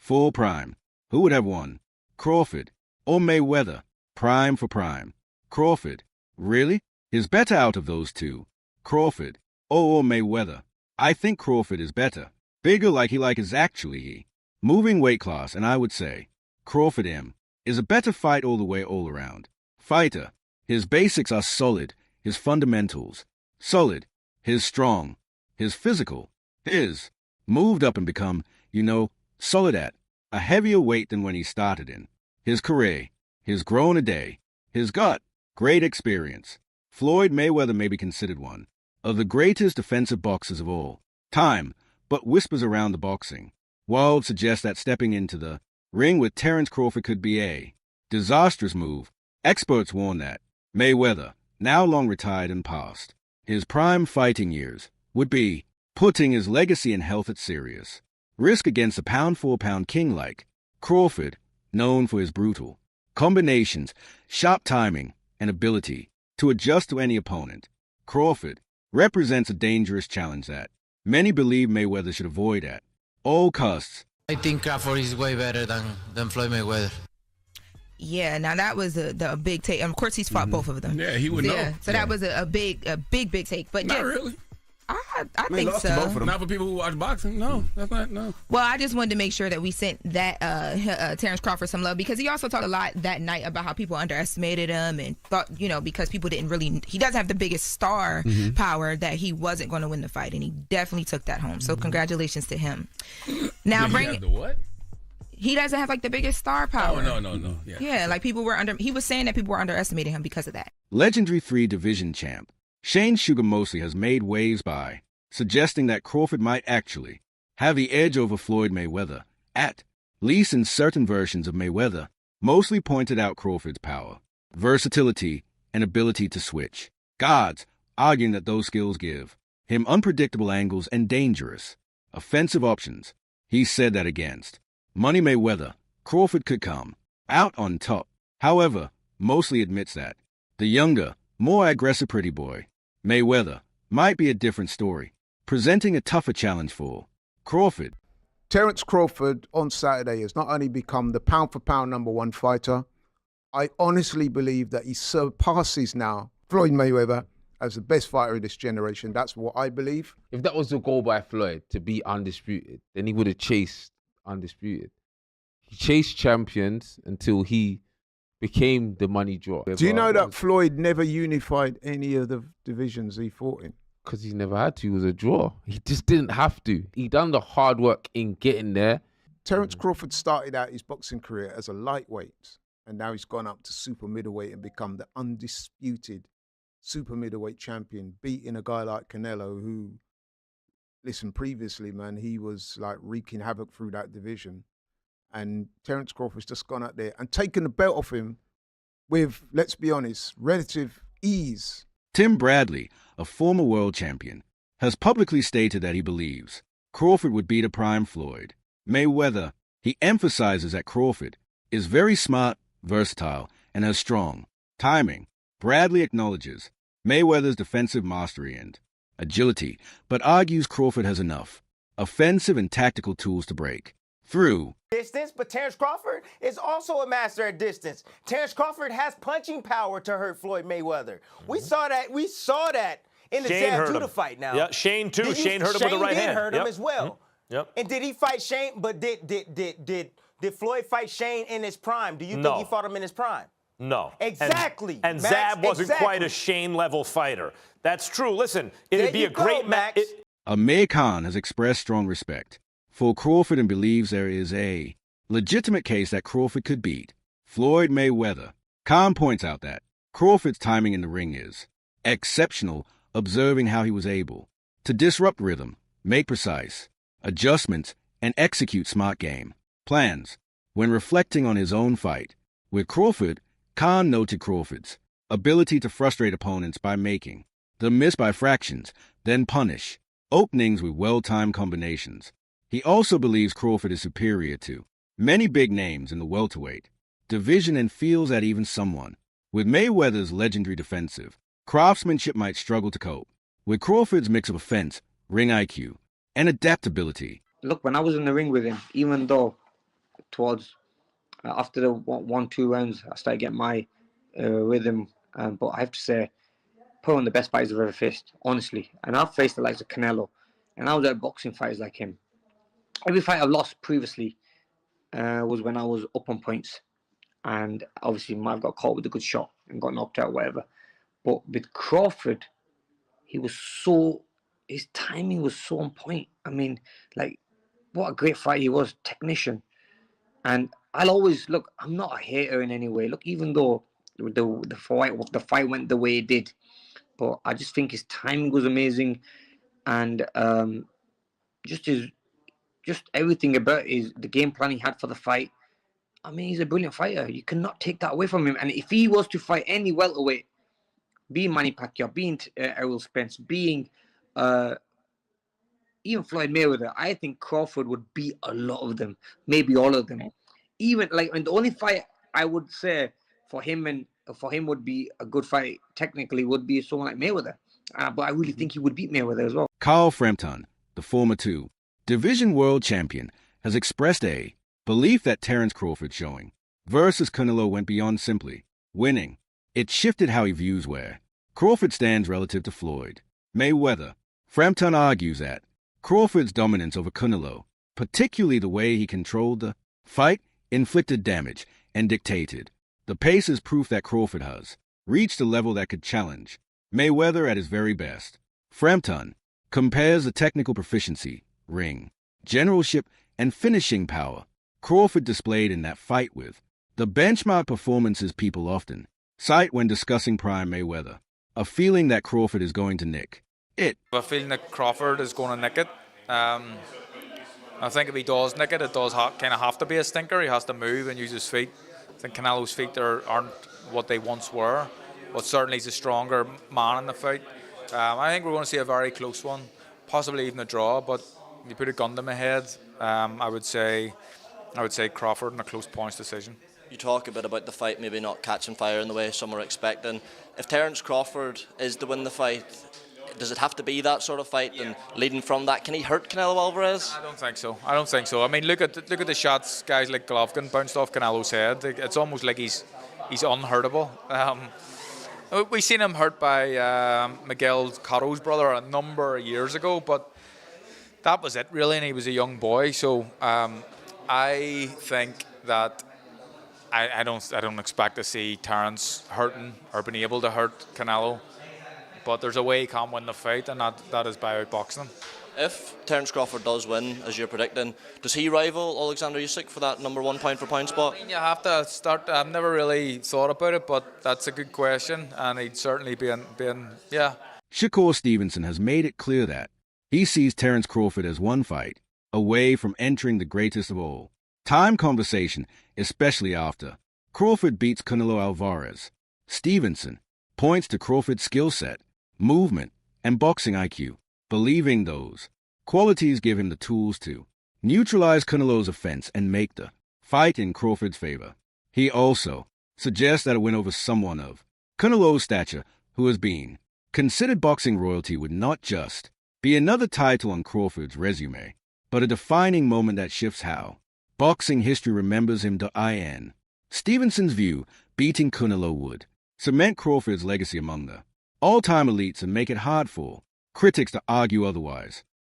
Full prime. Who would have won? Crawford or Mayweather? Prime for prime. Crawford. Really? Is better out of those two. Crawford or Mayweather? I think Crawford is better. Bigger like is actually he. Moving weight class, and I would say Crawford is a better fight all the way all around. Fighter. His basics are solid. His fundamentals. Solid. His strong. His physical. His moved up and become, solid at a heavier weight than when he started in. His career. His grown a day. His gut. Great experience. Floyd Mayweather may be considered one of the greatest defensive boxers of all time, but whispers around the boxing world suggest that stepping into the ring with Terence Crawford could be a disastrous move. Experts warn that Mayweather, now long retired and past his prime fighting years, would be putting his legacy and health at serious risk against a pound-for-pound king like Crawford, known for his brutal combinations, sharp timing, and ability to adjust to any opponent. Crawford represents a dangerous challenge that many believe Mayweather should avoid at all costs. I think Crawford is way better than Floyd Mayweather. Yeah, now that was a big take. And of course, he's fought both of them. Yeah, he would know. So that was a big take. But not yeah, really. I think lost so. to both of them. Not for people who watch boxing. No, that's not. No. Well, I just wanted to make sure that we sent that Terence Crawford some love, because he also talked a lot that night about how people underestimated him and thought, because people didn't really. He doesn't have the biggest star power, that he wasn't going to win the fight, and he definitely took that home. So congratulations to him. Now Did he have the what? He doesn't have the biggest star power. Oh, no. Yeah, people were he was saying that people were underestimating him because of that. Legendary 3 division champ Shane Sugar Mosley has made waves by suggesting that Crawford might actually have the edge over Floyd Mayweather, at least in certain versions of Mayweather. Mosley pointed out Crawford's power, versatility, and ability to switch guards, arguing that those skills give him unpredictable angles and dangerous offensive options. He said that against Money Mayweather, Crawford could come out on top. However, Mosley admits that the younger, more aggressive pretty boy, Mayweather, might be a different story, presenting a tougher challenge for Crawford. Terence Crawford on Saturday has not only become the pound-for-pound #1 fighter, I honestly believe that he surpasses now Floyd Mayweather as the best fighter of this generation. That's what I believe. If that was the goal by Floyd, to be undisputed, then he would have chased undisputed. He chased champions until he became the money draw. Do you know that Floyd never unified any of the divisions he fought in? Because he never had to. He was a draw. He just didn't have to. He done the hard work in getting there. Terence Crawford started out his boxing career as a lightweight, and now he's gone up to super middleweight and become the undisputed super middleweight champion, beating a guy like Canelo, who, listen, previously, man, he was like wreaking havoc through that division. And Terence Crawford's just gone out there and taken the belt off him with, let's be honest, relative ease. Tim Bradley, a former world champion, has publicly stated that he believes Crawford would beat a prime Floyd Mayweather. He emphasizes that Crawford is very smart, versatile, and has strong timing. Bradley acknowledges Mayweather's defensive mastery and agility, but argues Crawford has enough offensive and tactical tools to break through distance, but Terence Crawford is also a master at distance. Terence Crawford has punching power to hurt Floyd Mayweather. We saw that in the Zab Judah fight now. Yeah, Shane too. Shane hurt him with the right hand. Shane did hurt him as well. Yep. And did he fight Shane? But did Floyd fight Shane in his prime? Do you think he fought him in his prime? No. Exactly. And Max, Zab wasn't quite a Shane-level fighter. That's true. Listen, it'd be a great match. Amir Khan has expressed strong respect for Crawford and believes there is a legitimate case that Crawford could beat Floyd Mayweather. Khan points out that Crawford's timing in the ring is exceptional, observing how he was able to disrupt rhythm, make precise adjustments, and execute smart game plans. When reflecting on his own fight with Crawford, Khan noted Crawford's ability to frustrate opponents by making them miss by fractions, then punish openings with well-timed combinations. He also believes Crawford is superior to many big names in the welterweight division and feels that even someone with Mayweather's legendary defensive craftsmanship might struggle to cope with Crawford's mix of offense, ring IQ, and adaptability. Look, when I was in the ring with him, even though towards after the 1-2 rounds, I started getting my rhythm. But I have to say, probably one of the best fighters I've ever faced, honestly. And I've faced the likes of Canelo, and I was at boxing fighters like him. Every fight I've lost previously was when I was up on points, and obviously might have got caught with a good shot and got knocked out, or whatever. But with Crawford, his timing was so on point. I mean, like, what a great fight he was, technician. And I'll always look. I'm not a hater in any way. Look, even though the fight went the way it did, but I just think his timing was amazing, and just everything about the game plan he had for the fight. I mean, he's a brilliant fighter. You cannot take that away from him. And if he was to fight any welterweight, being Manny Pacquiao, being Errol Spence, being even Floyd Mayweather, I think Crawford would beat a lot of them, maybe all of them. Even and the only fight I would say for him would be a good fight technically would be someone like Mayweather. But I really think he would beat Mayweather as well. Carl Frampton, the former division world champion, has expressed a belief that Terence Crawford showing versus Canelo went beyond simply winning. It shifted how he views where Crawford stands relative to Floyd Mayweather. Frampton argues that Crawford's dominance over Canelo, particularly the way he controlled the fight, inflicted damage and dictated the pace, is proof that Crawford has reached a level that could challenge Mayweather at his very best. Frampton compares the technical proficiency, ring generalship, and finishing power Crawford displayed in that fight with the benchmark performances people often cite when discussing prime Mayweather, a feeling that Crawford is going to nick it. A feeling that Crawford is going to nick it. I think if he does nick it, it does kind of have to be a stinker. He has to move and use his feet. I think Canelo's feet aren't what they once were, but certainly he's a stronger man in the fight. I think we're going to see a very close one, possibly even a draw, but if you put a gun to my head, I would say Crawford in a close points decision. You talk a bit about the fight maybe not catching fire in the way some are expecting. If Terence Crawford is to win the fight, does it have to be that sort of fight? And leading from that, can he hurt Canelo Alvarez? I don't think so. I mean, look at the shots guys like Golovkin bounced off Canelo's head. It's almost like he's unhurtable. We seen him hurt by Miguel Cotto's brother a number of years ago, but that was it really, and he was a young boy. So I think that I don't expect to see Terence hurting or being able to hurt Canelo. But there's a way he can win the fight, and that is by outboxing him. If Terence Crawford does win, as you're predicting, does he rival Alexander Usyk for that number one pound-for-pound spot? I mean, you have to start. I've never really thought about it, but that's a good question, and he'd certainly be in yeah. Shakur Stevenson has made it clear that he sees Terence Crawford as one fight away from entering the greatest of all time conversation, especially after Crawford beats Canelo Alvarez. Stevenson points to Crawford's skill set, movement, and boxing IQ, believing those qualities give him the tools to neutralize Canelo's offense and make the fight in Crawford's favor. He also suggests that a win over someone of Canelo's stature, who has been considered boxing royalty, would not just be another title on Crawford's resume, but a defining moment that shifts how boxing history remembers him. In Stevenson's view, beating Canelo would cement Crawford's legacy among the all-time elites and make it hard for critics to argue otherwise.